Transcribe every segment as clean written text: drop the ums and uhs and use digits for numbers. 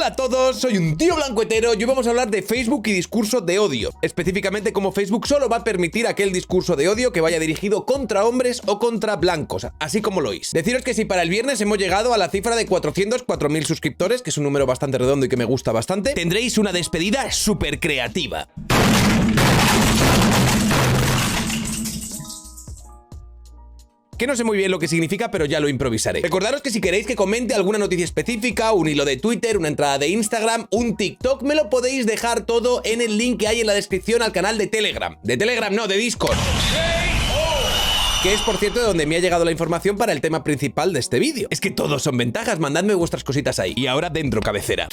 Hola a todos, soy un tío blancuetero y hoy vamos a hablar de Facebook y discurso de odio. Específicamente cómo Facebook solo va a permitir aquel discurso de odio que vaya dirigido contra hombres o contra blancos, así como lo oís. Deciros que si para el viernes hemos llegado a la cifra de 404.000 suscriptores, que es un número bastante redondo y que me gusta bastante, tendréis una despedida súper creativa. Que no sé muy bien lo que significa, pero ya lo improvisaré. Recordaros que si queréis que comente alguna noticia específica, un hilo de Twitter, una entrada de Instagram, un TikTok, me lo podéis dejar todo en el link que hay en la descripción al canal de Telegram. De Telegram no, de Discord. Que es, por cierto, de donde me ha llegado la información para el tema principal de este vídeo. Es que todos son ventajas, mandadme vuestras cositas ahí. Y ahora dentro cabecera.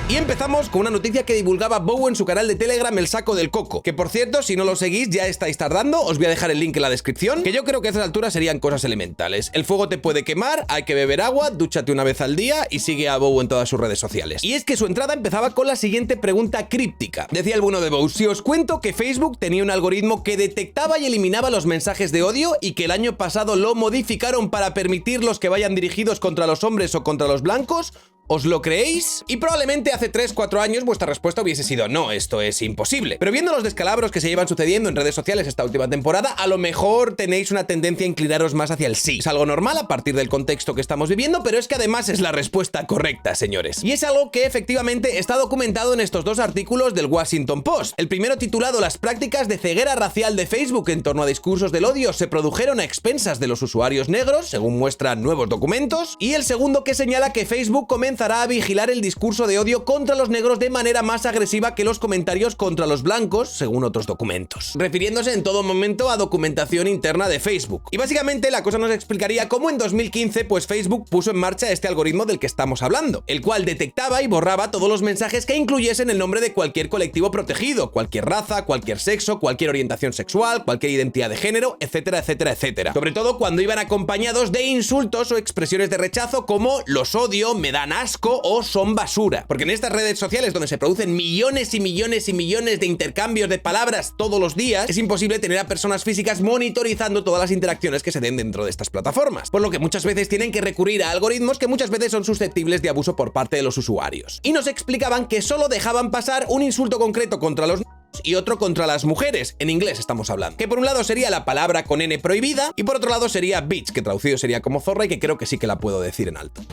Y empezamos con una noticia que divulgaba Bow en su canal de Telegram, El Saco del Coco. Que por cierto, si no lo seguís ya estáis tardando, os voy a dejar el link en la descripción, que yo creo que a estas alturas serían cosas elementales. El fuego te puede quemar, hay que beber agua, dúchate una vez al día y sigue a Bow en todas sus redes sociales. Y es que su entrada empezaba con la siguiente pregunta críptica. Decía el bueno de Bow: si os cuento que Facebook tenía un algoritmo que detectaba y eliminaba los mensajes de odio y que el año pasado lo modificaron para permitirlos que vayan dirigidos contra los hombres o contra los blancos, ¿os lo creéis? Y probablemente hace 3-4 años vuestra respuesta hubiese sido no, esto es imposible. Pero viendo los descalabros que se llevan sucediendo en redes sociales esta última temporada, a lo mejor tenéis una tendencia a inclinaros más hacia el sí. Es algo normal a partir del contexto que estamos viviendo, pero es que además es la respuesta correcta, señores. Y es algo que efectivamente está documentado en estos dos artículos del Washington Post. El primero, titulado "Las prácticas de ceguera racial de Facebook en torno a discursos del odio se produjeron a expensas de los usuarios negros", según muestran nuevos documentos. Y el segundo, que señala que Facebook comenzará a vigilar el discurso de odio contra los negros de manera más agresiva que los comentarios contra los blancos, según otros documentos, refiriéndose en todo momento a documentación interna de Facebook. Y básicamente la cosa nos explicaría cómo en 2015 pues Facebook puso en marcha este algoritmo del que estamos hablando, el cual detectaba y borraba todos los mensajes que incluyesen el nombre de cualquier colectivo protegido, cualquier raza, cualquier sexo, cualquier orientación sexual, cualquier identidad de género, etcétera, etcétera, etcétera. Sobre todo cuando iban acompañados de insultos o expresiones de rechazo como "los odio", "me dan asco" o "son basura". Porque en estas redes sociales, donde se producen millones y millones y millones de intercambios de palabras todos los días, es imposible tener a personas físicas monitorizando todas las interacciones que se den dentro de estas plataformas, por lo que muchas veces tienen que recurrir a algoritmos que muchas veces son susceptibles de abuso por parte de los usuarios. Y nos explicaban que solo dejaban pasar un insulto concreto contra los y otro contra las mujeres, en inglés estamos hablando, que por un lado sería la palabra con N prohibida y por otro lado sería bitch, que traducido sería como zorra, y que creo que sí que la puedo decir en alto.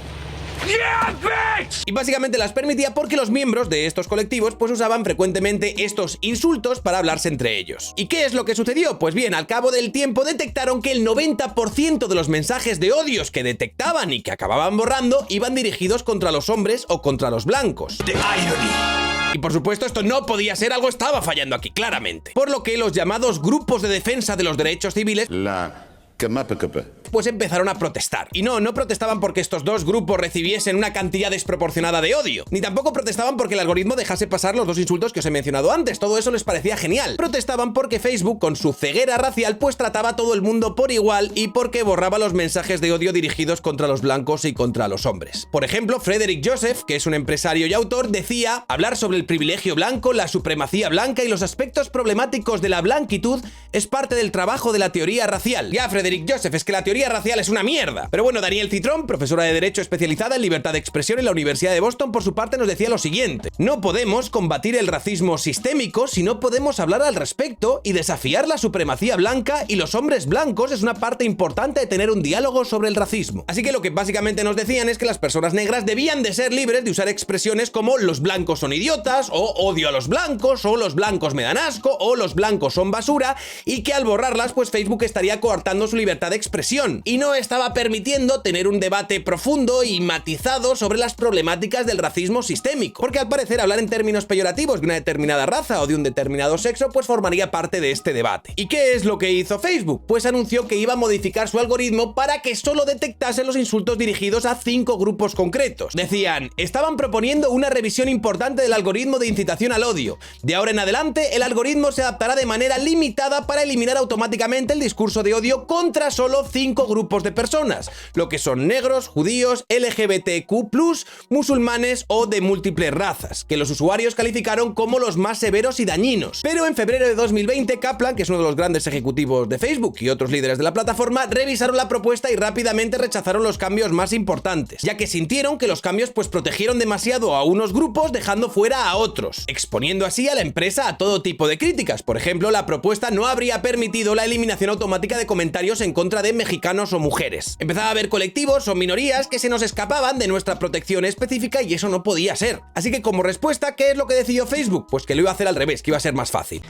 Yeah, bitch. Y básicamente las permitía porque los miembros de estos colectivos pues usaban frecuentemente estos insultos para hablarse entre ellos. ¿Y qué es lo que sucedió? Pues bien, al cabo del tiempo detectaron que el 90% de los mensajes de odios que detectaban y que acababan borrando iban dirigidos contra los hombres o contra los blancos. The irony. Y por supuesto esto no podía ser, algo estaba fallando aquí, claramente. Por lo que los llamados grupos de defensa de los derechos civiles pues empezaron a protestar. Y no protestaban porque estos dos grupos recibiesen una cantidad desproporcionada de odio, ni tampoco protestaban porque el algoritmo dejase pasar los dos insultos que os he mencionado antes. Todo eso les parecía genial. Protestaban porque Facebook, con su ceguera racial, pues trataba a todo el mundo por igual y porque borraba los mensajes de odio dirigidos contra los blancos y contra los hombres. Por ejemplo, Frederick Joseph, que es un empresario y autor, decía: hablar sobre el privilegio blanco, la supremacía blanca y los aspectos problemáticos de la blanquitud es parte del trabajo de la teoría racial. Ya, Frederick Joseph, es que la teoría racial es una mierda. Pero bueno, Daniel Citrón, profesora de Derecho especializada en libertad de expresión en la Universidad de Boston, por su parte nos decía lo siguiente: no podemos combatir el racismo sistémico si no podemos hablar al respecto, y desafiar la supremacía blanca y los hombres blancos es una parte importante de tener un diálogo sobre el racismo. Así que lo que básicamente nos decían es que las personas negras debían de ser libres de usar expresiones como "los blancos son idiotas", o "odio a los blancos", o "los blancos me dan asco", o "los blancos son basura", y que al borrarlas pues Facebook estaría coartando su libertad de expresión y no estaba permitiendo tener un debate profundo y matizado sobre las problemáticas del racismo sistémico, porque al parecer hablar en términos peyorativos de una determinada raza o de un determinado sexo pues formaría parte de este debate. ¿Y qué es lo que hizo Facebook? Pues anunció que iba a modificar su algoritmo para que solo detectase los insultos dirigidos a 5 grupos concretos. Decían: estaban proponiendo una revisión importante del algoritmo de incitación al odio. De ahora en adelante el algoritmo se adaptará de manera limitada para eliminar automáticamente el discurso de odio contra contra solo 5 grupos de personas, lo que son negros, judíos, LGBTQ+, musulmanes o de múltiples razas, que los usuarios calificaron como los más severos y dañinos. Pero en febrero de 2020, Kaplan, que es uno de los grandes ejecutivos de Facebook y otros líderes de la plataforma, revisaron la propuesta y rápidamente rechazaron los cambios más importantes, ya que sintieron que los cambios protegieron demasiado a unos grupos dejando fuera a otros, exponiendo así a la empresa a todo tipo de críticas. Por ejemplo, la propuesta no habría permitido la eliminación automática de comentarios en contra de mexicanos o mujeres. Empezaba a haber colectivos o minorías que se nos escapaban de nuestra protección específica y eso no podía ser. Así que como respuesta, ¿qué es lo que decidió Facebook? Pues que lo iba a hacer al revés, que iba a ser más fácil.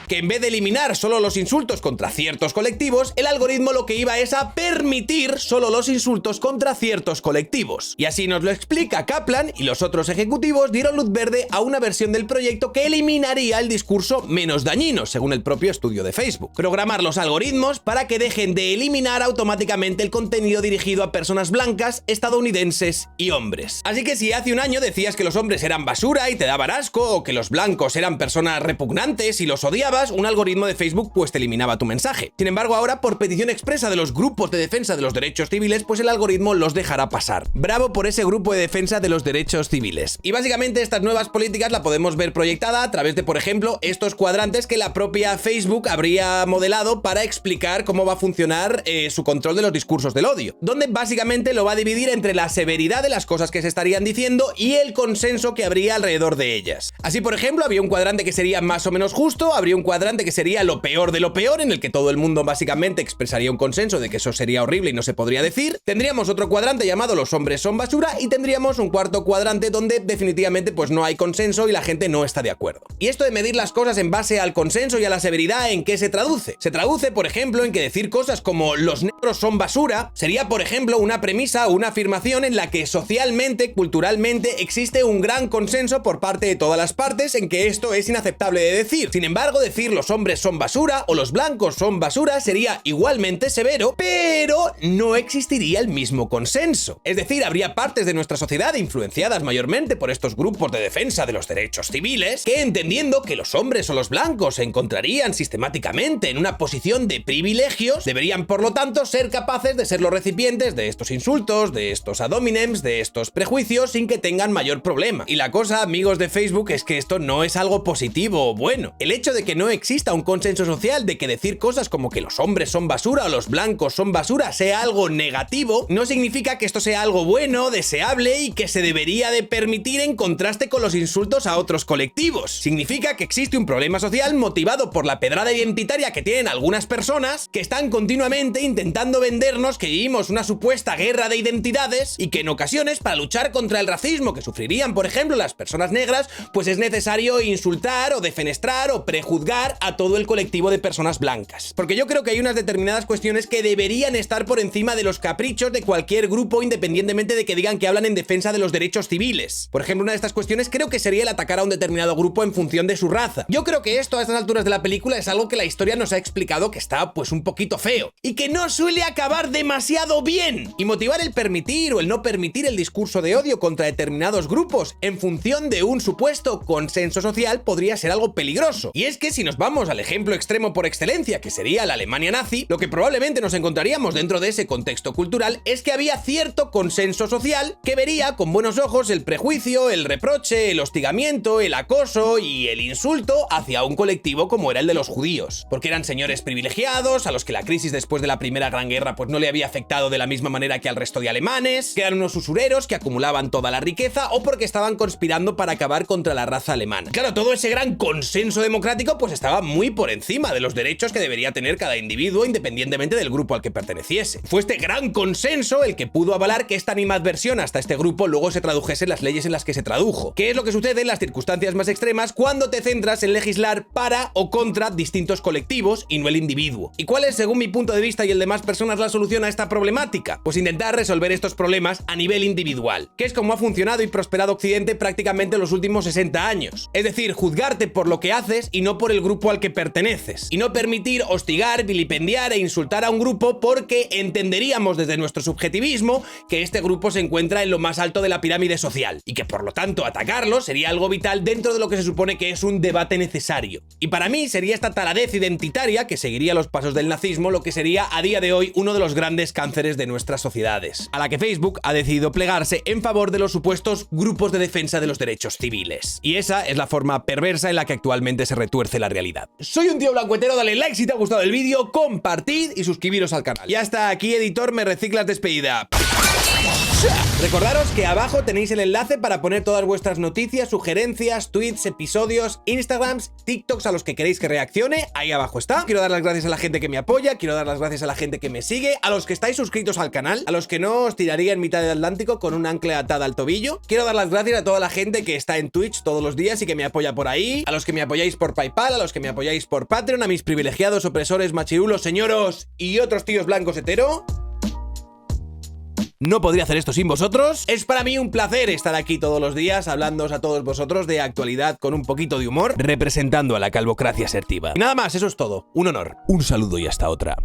Que en vez de eliminar solo los insultos contra ciertos colectivos, el algoritmo lo que iba es a permitir solo los insultos contra ciertos colectivos. Y así nos lo explica Kaplan, y los otros ejecutivos dieron luz verde a una versión del proyecto que eliminaría el discurso menos dañino, según el propio estudio de Facebook. Programar los algoritmos para que dejen de eliminar automáticamente el contenido dirigido a personas blancas, estadounidenses y hombres. Así que si hace un año decías que los hombres eran basura y te daban asco, o que los blancos eran personas repugnantes y los odiabas, un algoritmo de Facebook te eliminaba tu mensaje. Sin embargo, ahora, por petición expresa de los grupos de defensa de los derechos civiles, el algoritmo los dejará pasar. Bravo por ese grupo de defensa de los derechos civiles. Y básicamente estas nuevas políticas la podemos ver proyectada a través de, por ejemplo, estos cuadrantes que la propia Facebook habría modelado para explicar cómo va a funcionar su control de los discursos del odio, donde básicamente lo va a dividir entre la severidad de las cosas que se estarían diciendo y el consenso que habría alrededor de ellas. Así, por ejemplo, habría un cuadrante que sería más o menos justo, habría un cuadrante que sería lo peor de lo peor, en el que todo el mundo básicamente expresaría un consenso de que eso sería horrible y no se podría decir. Tendríamos otro cuadrante llamado los hombres son basura y tendríamos un cuarto cuadrante donde definitivamente no hay consenso y la gente no está de acuerdo. Y esto de medir las cosas en base al consenso y a la severidad, ¿en qué se traduce? Se traduce, por ejemplo, en que decir cosas como los negros son basura sería, por ejemplo, una premisa o una afirmación en la que socialmente, culturalmente, existe un gran consenso por parte de todas las partes en que esto es inaceptable de decir. Sin embargo, decir los hombres son basura o los blancos son basura sería igualmente severo, pero no existiría el mismo consenso. Es decir, habría partes de nuestra sociedad influenciadas mayormente por estos grupos de defensa de los derechos civiles que, entendiendo que los hombres o los blancos se encontrarían sistemáticamente en una posición de privilegios, deberían por lo tanto ser capaces de ser los recipientes de estos insultos, de estos ad hominems, de estos prejuicios sin que tengan mayor problema. Y la cosa, amigos de Facebook, es que esto no es algo positivo o bueno. El hecho de que no exista un consenso social de que decir cosas como que los hombres son basura o los blancos son basura sea algo negativo, no significa que esto sea algo bueno, deseable y que se debería de permitir en contraste con los insultos a otros colectivos. Significa que existe un problema social motivado por la pedrada identitaria que tienen algunas personas que están continuamente intentando vendernos que vivimos una supuesta guerra de identidades y que en ocasiones, para luchar contra el racismo que sufrirían, por ejemplo, las personas negras, es necesario insultar o defenestrar o prejuzgar a todo el colectivo de personas blancas. Porque yo creo que hay unas determinadas cuestiones que deberían estar por encima de los caprichos de cualquier grupo, independientemente de que digan que hablan en defensa de los derechos civiles. Por ejemplo, una de estas cuestiones creo que sería el atacar a un determinado grupo en función de su raza. Yo creo que esto a estas alturas de la película es algo que la historia nos ha explicado que está un poquito feo y que no suele acabar demasiado bien. Y motivar el permitir o el no permitir el discurso de odio contra determinados grupos en función de un supuesto consenso social podría ser algo peligroso. Y es que si nos vamos al ejemplo extremo por excelencia, que sería la Alemania nazi, lo que probablemente nos encontraríamos dentro de ese contexto cultural es que había cierto consenso social que vería con buenos ojos el prejuicio, el reproche, el hostigamiento, el acoso y el insulto hacia un colectivo como era el de los judíos, porque eran señores privilegiados a los que la crisis después de la Primera Gran Guerra no le había afectado de la misma manera que al resto de alemanes, que eran unos usureros que acumulaban toda la riqueza o porque estaban conspirando para acabar contra la raza alemana. Claro, todo ese gran consenso democrático estaba muy por encima de los derechos que debería tener cada individuo independientemente del grupo al que perteneciese. Fue este gran consenso el que pudo avalar que esta animadversión hasta este grupo luego se tradujese en las leyes en las que se tradujo. ¿Qué es lo que sucede en las circunstancias más extremas cuando te centras en legislar para o contra distintos colectivos y no el individuo? ¿Y cuál es, según mi punto de vista y el de más personas, la solución a esta problemática? Pues intentar resolver estos problemas a nivel individual, que es como ha funcionado y prosperado Occidente prácticamente en los últimos 60 años. Es decir, juzgarte por lo que haces y no por el grupo al que perteneces y no permitir hostigar, vilipendiar e insultar a un grupo porque entenderíamos desde nuestro subjetivismo que este grupo se encuentra en lo más alto de la pirámide social y que por lo tanto atacarlo sería algo vital dentro de lo que se supone que es un debate necesario. Y para mí sería esta taradez identitaria, que seguiría los pasos del nazismo, lo que sería a día de hoy uno de los grandes cánceres de nuestras sociedades, a la que Facebook ha decidido plegarse en favor de los supuestos grupos de defensa de los derechos civiles. Y esa es la forma perversa en la que actualmente se retuerce la realidad. Soy un tío blancuetero, dale like si te ha gustado el vídeo, compartid y suscribiros al canal. Y hasta aquí, editor, me reciclas despedida. Recordaros que abajo tenéis el enlace para poner todas vuestras noticias, sugerencias, tweets, episodios, Instagrams, TikToks a los que queréis que reaccione. Ahí abajo está. Quiero dar las gracias a la gente que me apoya, quiero dar las gracias a la gente que me sigue, a los que estáis suscritos al canal, a los que no os tiraría en mitad del Atlántico con un ancla atada al tobillo. Quiero dar las gracias a toda la gente que está en Twitch todos los días y que me apoya por ahí, a los que me apoyáis por PayPal, a los que me apoyáis por Patreon, a mis privilegiados, opresores, machirulos, señoros y otros tíos blancos hetero. No podría hacer esto sin vosotros. Es para mí un placer estar aquí todos los días hablándoos a todos vosotros de actualidad con un poquito de humor, representando a la calvocracia asertiva. Nada más, eso es todo. Un honor. Un saludo y hasta otra.